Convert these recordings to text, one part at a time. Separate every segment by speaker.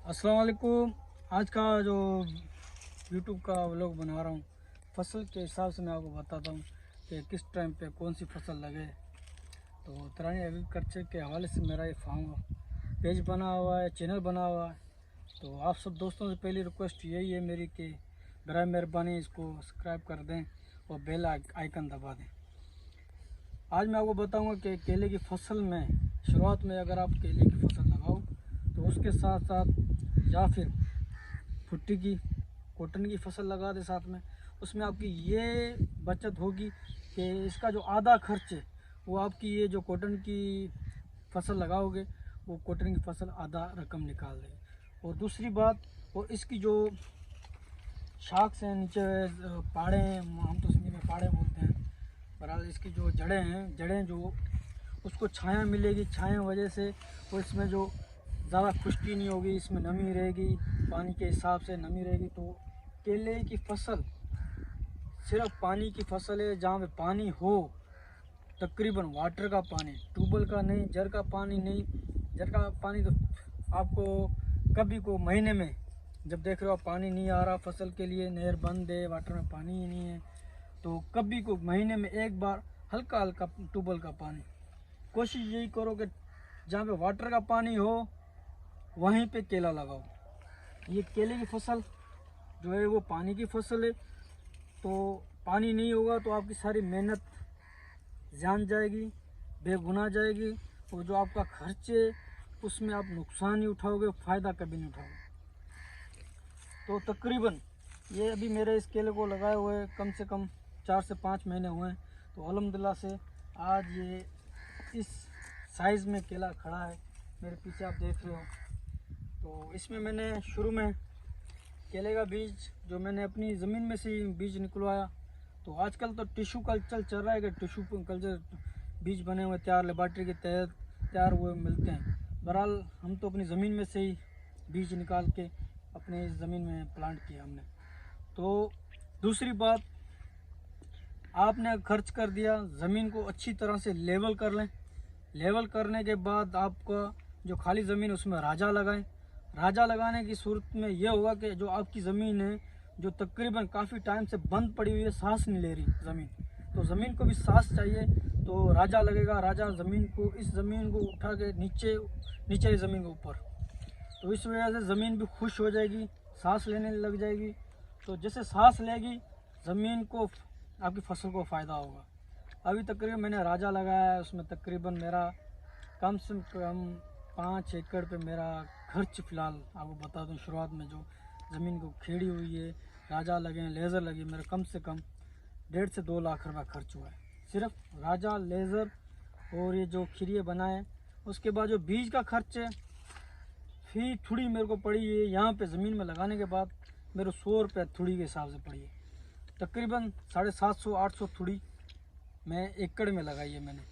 Speaker 1: अस्सलाम वालेकुम। आज का जो यूट्यूब का व्लॉग बना रहा हूँ, फसल के हिसाब से मैं आपको बताता हूँ कि किस टाइम पे कौन सी फसल लगे। तो तरानी एग्रीकल्चर के हवाले से मेरा ये फार्म पेज बना हुआ है, चैनल बना हुआ है। तो आप सब दोस्तों से पहली रिक्वेस्ट यही है मेरी कि बराए मेहरबानी इसको सब्सक्राइब कर दें और बेल आइकन दबा दें। आज मैं आपको बताऊंगा कि केले की फसल में शुरुआत में अगर आप केले की फसल लगाओ तो उसके साथ साथ या फिर भुट्टी की कॉटन की फसल लगा दे साथ में, उसमें आपकी ये बचत होगी कि इसका जो आधा खर्च है वो आपकी ये जो कॉटन की फसल लगाओगे वो कॉटन की फसल आधा रकम निकाल देगी। और दूसरी बात, और इसकी जो शाख से नीचे पाड़े हैं, हम तो हिंदी में पाड़े बोलते हैं, बहरहाल इसकी जो जड़ें जो उसको छाया मिलेगी, छाया वजह से वो इसमें जो ज़्यादा खुश्की नहीं होगी, इसमें नमी रहेगी, पानी के हिसाब से नमी रहेगी। तो केले की फसल सिर्फ पानी की फसल है, जहाँ पे पानी हो, तकरीबन वाटर का पानी, ट्यूबवेल का नहीं, जर का पानी नहीं। जर का पानी तो आपको कभी को महीने में जब देख रहे हो पानी नहीं आ रहा फसल के लिए, नहर बंद है, वाटर में पानी ही नहीं है, तो कभी को महीने में एक बार हल्का हल्का ट्यूबवेल का पानी। कोशिश यही करो कि जहाँ पे वाटर का पानी हो वहीं पे केला लगाओ। ये केले की फसल जो है वो पानी की फसल है, तो पानी नहीं होगा तो आपकी सारी मेहनत जान जाएगी, बेगुना जाएगी, और जो आपका खर्च है उसमें आप नुकसान ही उठाओगे, फ़ायदा कभी नहीं उठाओगे। तो तकरीबन ये अभी मेरे इस केले को लगाए हुए कम से कम 4 से 5 महीने हुए हैं। तो अल्हम्दुलिल्लाह से आज ये इस साइज़ में केला खड़ा है, मेरे पीछे आप देख रहे हो। तो इसमें मैंने शुरू में केले का बीज जो मैंने अपनी ज़मीन में से ही बीज निकलवाया। तो आजकल तो टिश्यू कल्चर चल रहा है कि टिश्यू कल्चर बीज बने हुए तैयार लेबॉर्ट्री के तहत तैयार हुए मिलते हैं। बहरहाल हम तो अपनी ज़मीन में से ही बीज निकाल के अपने इस ज़मीन में प्लांट किया हमने। तो दूसरी बात, आपने खर्च कर दिया, ज़मीन को अच्छी तरह से लेवल कर लें। लेवल करने के बाद आपका जो खाली ज़मीन उसमें राजा लगाएं। राजा लगाने की सूरत में यह होगा कि जो आपकी ज़मीन है जो तकरीबन काफ़ी टाइम से बंद पड़ी हुई है, सांस नहीं ले रही ज़मीन, तो ज़मीन को भी सांस चाहिए, तो राजा लगेगा। राजा ज़मीन को, इस ज़मीन को उठा के नीचे नीचे ज़मीन के ऊपर, तो इस वजह से ज़मीन भी खुश हो जाएगी, सांस लेने लग जाएगी। तो जैसे सांस लेगी ज़मीन को, आपकी फसल को फ़ायदा होगा। अभी तकरीबन मैंने राजा लगाया है, उसमें तकरीबन मेरा कम से कम 5 एकड़ पे मेरा खर्च फ़िलहाल आपको बता दूं, शुरुआत में जो ज़मीन को खेड़ी हुई है, राजा लगे हैं, लेज़र लगे, मेरा कम से कम 1.5 से 2 लाख रुपया खर्च हुआ है, सिर्फ राजा, लेज़र और ये जो खिरिये बनाए। उसके बाद जो बीज का खर्च है फी थोड़ी मेरे को पड़ी है, यहाँ पे ज़मीन में लगाने के बाद मेरे 100 रुपये थोड़ी के हिसाब से पड़ी है। तकरीबन 750-800 थोड़ी मैं एकड़ में लगाई है मैंने।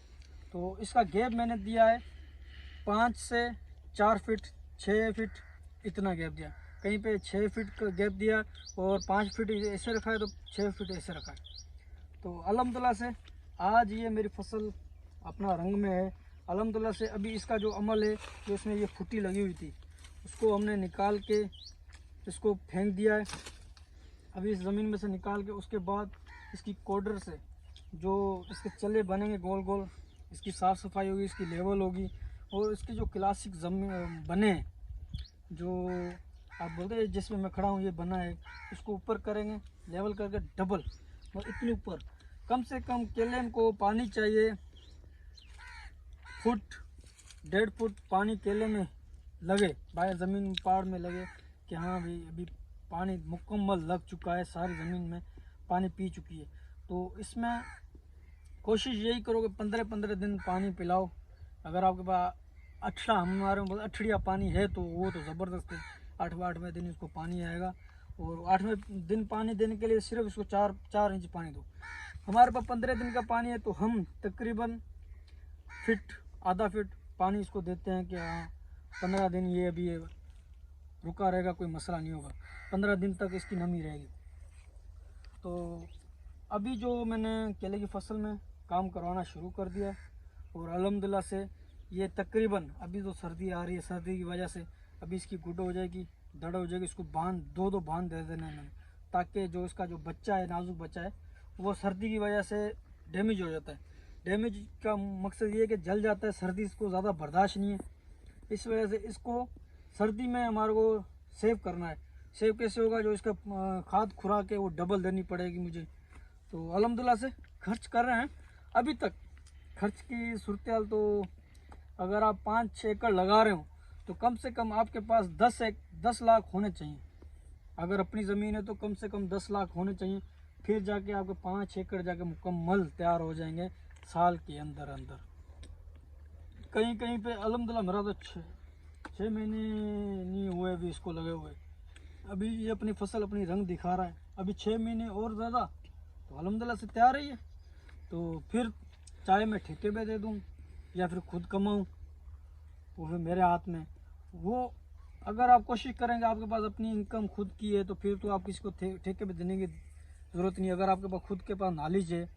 Speaker 1: तो इसका गैप मैंने दिया है 5 से 4 फीट, 6 फीट, इतना गैप दिया। कहीं पे 6 फीट का गैप दिया और 5 फीट ऐसे रखा है, तो 6 फीट ऐसे रखा है। तो अल्हम्दुलिल्लाह से आज ये मेरी फसल अपना रंग में है। अल्हम्दुलिल्लाह से अभी इसका जो अमल है, जो इसमें ये फुटी लगी हुई थी उसको हमने निकाल के इसको फेंक दिया है। अभी इस ज़मीन में से निकाल के उसके बाद इसकी कोडर से जो इसके चले बनेंगे गोल गोल, इसकी साफ़ सफाई होगी, इसकी लेवल होगी, और इसके जो क्लासिक ज़मीन बने हैं, जो आप बोलते हैं जिसमें मैं खड़ा हूँ ये बना है, इसको ऊपर करेंगे लेवल करके डबल, और इतने ऊपर कम से कम केले को पानी चाहिए फुट, 1.5 फुट पानी केले में लगे, बाहर ज़मीन पहाड़ में लगे कि हाँ भाई अभी पानी मुकम्मल लग चुका है, सारी ज़मीन में पानी पी चुकी है। तो इसमें कोशिश यही करो कि 15-15 दिन पानी पिलाओ। अगर आपके पास अठड़ा, हमारे में बोलते अठड़िया पानी है तो वो तो ज़बरदस्त है, 8वें दिन इसको पानी आएगा। और 8वें दिन पानी देने के लिए सिर्फ इसको 4 इंच पानी दो। हमारे पास 15 दिन का पानी है, तो हम तकरीबन फिट, आधा फिट पानी इसको देते हैं कि हाँ 15 दिन ये अभी ये रुका रहेगा, कोई मसला नहीं होगा, 15 दिन तक इसकी नमी रहेगी। तो अभी जो मैंने केले की फसल में काम करवाना शुरू कर दिया, और अल्हम्दुलिल्लाह से ये तकरीबन, अभी तो सर्दी आ रही है, सर्दी की वजह से अभी इसकी गुड हो जाएगी, दड़ हो जाएगी, इसको बांध दो बांध दे देना है मैंने, ताकि जो इसका जो बच्चा है, नाजुक बच्चा है, वो सर्दी की वजह से डैमेज हो जाता है। डैमेज का मकसद ये है कि जल जाता है, सर्दी इसको ज़्यादा बर्दाश्त नहीं है, इस वजह से इसको सर्दी में हमारे को सेव करना है। सेव कैसे होगा, जो इसका खाद खुराक है वो डबल देनी पड़ेगी मुझे। तो अल्हम्दुलिल्लाह से खर्च कर रहे हैं अभी तक। खर्च की सूरत तो अगर आप 5-6 एकड़ लगा रहे हो तो कम से कम आपके पास 10 लाख होने चाहिए। अगर अपनी ज़मीन है तो कम से कम 10 लाख होने चाहिए, फिर जाके आपके 5 एकड़ जाके मुकम्मल तैयार हो जाएंगे साल के अंदर अंदर। कहीं कहीं पे अल्हम्दुलिल्लाह मेरा तो 6 महीने नहीं हुए अभी इसको लगे हुए। अभी ये अपनी फसल अपनी रंग दिखा रहा है, अभी 6 महीने और ज़्यादा तो अल्हम्दुलिल्लाह से तैयार है ये। तो फिर चाहे मैं ठेके पे दे दूँ या फिर खुद कमाऊँ, वो फिर मेरे हाथ में। वो अगर आप कोशिश करेंगे, आपके पास अपनी इनकम खुद की है, तो फिर तो आप किसी को ठेके पे देने की ज़रूरत नहीं है। अगर आपके पास खुद के पास नॉलेज है,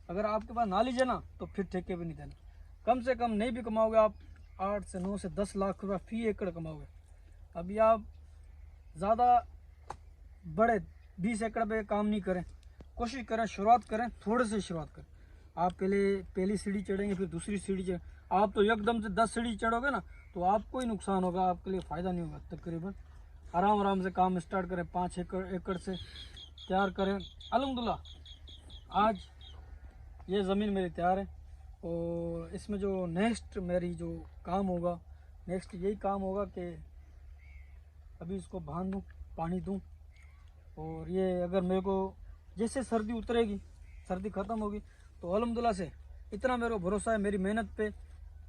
Speaker 1: अगर आपके पास नॉलेज है ना, तो फिर ठेके पे नहीं देना। कम से कम नहीं भी कमाओगे आप 8 से 9 से 10 लाख रुपये फी एकड़ कमाओगे। अभी आप ज़्यादा बड़े 20 एकड़ पे काम नहीं करें, कोशिश करें, शुरुआत करें, थोड़े से शुरुआत करें। आप पहली सीढ़ी चढ़ेंगे, फिर दूसरी सीढ़ी चढ़, आप तो एकदम से 10 सीढ़ी चढ़ोगे ना तो आपको ही नुकसान होगा, आपके लिए फ़ायदा नहीं होगा। तकरीबन आराम आराम से काम स्टार्ट करें, 5 एकड़ से तैयार करें। अल्हम्दुलिल्लाह आज ये ज़मीन मेरी तैयार है, और इसमें जो नेक्स्ट मेरी जो काम होगा, नेक्स्ट यही काम होगा कि अभी इसको बांध दूँ, पानी दूँ। और ये अगर मेरे को जैसे सर्दी उतरेगी, सर्दी ख़त्म होगी, तो अल्हम्दुलिल्लाह से इतना मेरे को भरोसा है मेरी मेहनत पे।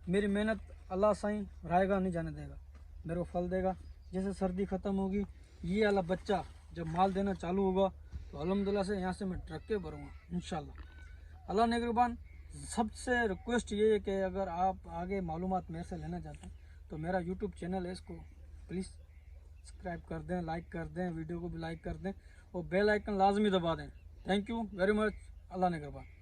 Speaker 1: मेरी मेहनत अल्लाह साईं रायगा नहीं जाने देगा, मेरे को फल देगा। जैसे सर्दी ख़त्म होगी, ये वाला बच्चा जब माल देना चालू होगा तो अल्हम्दुलिल्लाह से यहाँ से मैं ट्रक के भरूँगा इंशाल्लाह। अल्लाह निगहबान। सबसे रिक्वेस्ट ये है कि अगर आप आगे मालूमात मेरे से लेना चाहते हैं तो मेरा यूट्यूब चैनल है, इसको प्लीज़ सब्सक्राइब कर दें, लाइक कर दें, वीडियो को भी लाइक कर दें और बेल आइकन लाजमी दबा दें। Thank you very much. अल्लाह निगहबान।